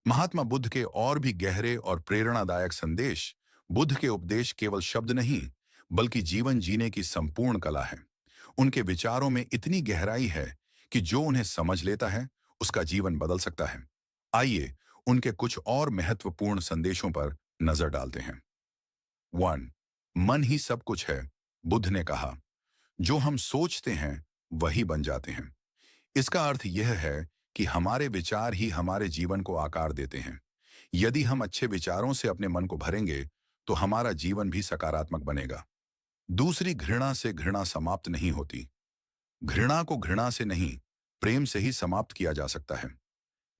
महात्मा बुद्ध के और भी गहरे और प्रेरणादायक संदेश। बुद्ध के उपदेश केवल शब्द नहीं, बल्कि जीवन जीने की संपूर्ण कला है। उनके विचारों में इतनी गहराई है कि जो उन्हें समझ लेता है, उसका जीवन बदल सकता है। आइए उनके कुछ और महत्वपूर्ण संदेशों पर नजर डालते हैं। 1. मन ही सब कुछ है। बुद्ध ने कहा, जो हम सोचते हैं वही बन जाते हैं। इसका अर्थ यह है कि हमारे विचार ही हमारे जीवन को आकार देते हैं। यदि हम अच्छे विचारों से अपने मन को भरेंगे, तो हमारा जीवन भी सकारात्मक बनेगा। दूसरी, घृणा से घृणा समाप्त नहीं होती। घृणा को घृणा से नहीं, प्रेम से ही समाप्त किया जा सकता है।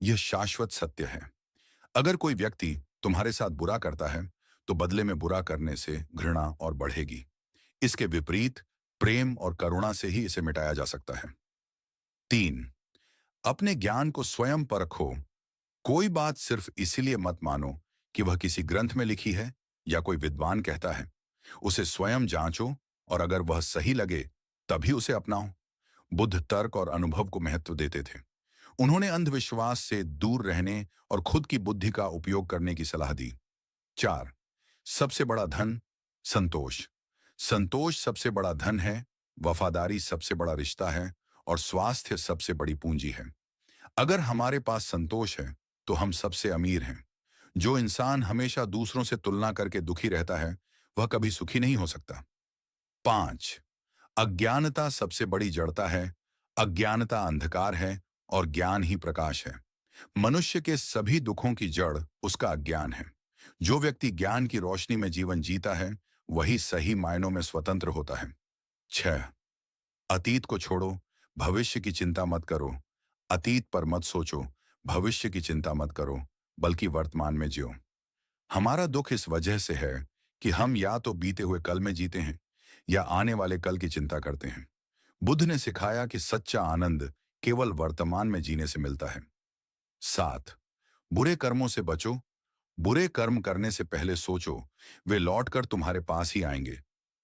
यह शाश्वत सत्य है। अगर कोई व्यक्ति तुम्हारे साथ बुरा करता है, तो बदले में बुरा करने से घृणा और बढ़ेगी। इसके विपरीत प्रेम और करुणा से ही इसे मिटाया जा सकता है। 3. अपने ज्ञान को स्वयं परखो। कोई बात सिर्फ इसीलिए मत मानो कि वह किसी ग्रंथ में लिखी है या कोई विद्वान कहता है। उसे स्वयं जांचो, और अगर वह सही लगे तभी उसे अपनाओ। बुद्ध तर्क और अनुभव को महत्व देते थे। उन्होंने अंधविश्वास से दूर रहने और खुद की बुद्धि का उपयोग करने की सलाह दी। 4. सबसे बड़ा धन संतोष। संतोष सबसे बड़ा धन है, वफादारी सबसे बड़ा रिश्ता है, और स्वास्थ्य सबसे बड़ी पूंजी है। अगर हमारे पास संतोष है, तो हम सबसे अमीर हैं। जो इंसान हमेशा दूसरों से तुलना करके दुखी रहता है, वह कभी सुखी नहीं हो सकता। 5. अज्ञानता सबसे बड़ी जड़ता है। अज्ञानता अंधकार है और ज्ञान ही प्रकाश है। मनुष्य के सभी दुखों की जड़ उसका अज्ञान है। जो व्यक्ति ज्ञान की रोशनी में जीवन जीता है, वही सही मायनों में स्वतंत्र होता है। 6. अतीत को छोड़ो, भविष्य की चिंता मत करो। अतीत पर मत सोचो, भविष्य की चिंता मत करो, बल्कि वर्तमान में जियो। हमारा दुख इस वजह से है कि हम या तो बीते हुए कल में जीते हैं या आने वाले कल की चिंता करते हैं। बुद्ध ने सिखाया कि सच्चा आनंद केवल वर्तमान में जीने से मिलता है। 7. बुरे कर्मों से बचो। बुरे कर्म करने से पहले सोचो, वे लौटकर तुम्हारे पास ही आएंगे।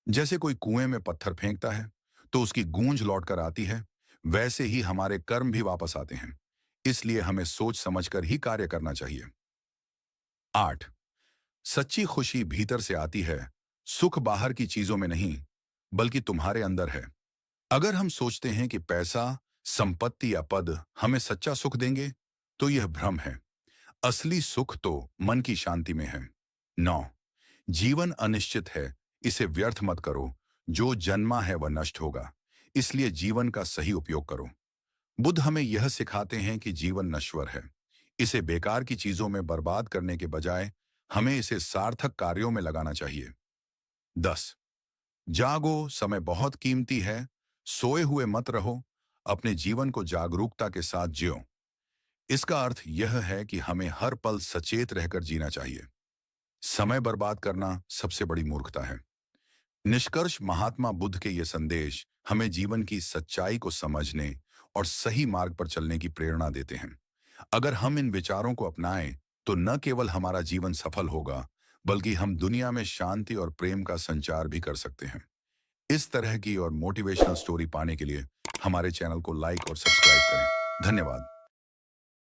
जैसे कोई कुएं में पत्थर फेंकता है, तो उसकी गूंज लौटकर आती है, वैसे ही हमारे कर्म भी वापस आते हैं। इसलिए हमें सोच समझकर ही कार्य करना चाहिए। 8. सच्ची खुशी भीतर से आती है। सुख बाहर की चीजों में नहीं, बल्कि तुम्हारे अंदर है। अगर हम सोचते हैं कि पैसा, संपत्ति या पद हमें सच्चा सुख देंगे, तो यह भ्रम है। असली सुख तो मन की शांति में है। 9. जीवन अनिश्चित है, इसे व्यर्थ मत करो। जो जन्मा है वह नष्ट होगा, इसलिए जीवन का सही उपयोग करो। बुद्ध हमें यह सिखाते हैं कि जीवन नश्वर है। इसे बेकार की चीजों में बर्बाद करने के बजाय हमें इसे सार्थक कार्यों में लगाना चाहिए। 10. जागो, समय बहुत कीमती है। सोए हुए मत रहो। अपने जीवन को जागरूकता के साथ जियो। इसका अर्थ यह है कि हमें हर पल सचेत रहकर जीना चाहिए। समय बर्बाद करना सबसे बड़ी मूर्खता है। निष्कर्ष, महात्मा बुद्ध के ये संदेश हमें जीवन की सच्चाई को समझने और सही मार्ग पर चलने की प्रेरणा देते हैं। अगर हम इन विचारों को अपनाएं, तो न केवल हमारा जीवन सफल होगा, बल्कि हम दुनिया में शांति और प्रेम का संचार भी कर सकते हैं। इस तरह की और मोटिवेशनल स्टोरी पाने के लिए हमारे चैनल को लाइक और सब्सक्राइब करें। धन्यवाद।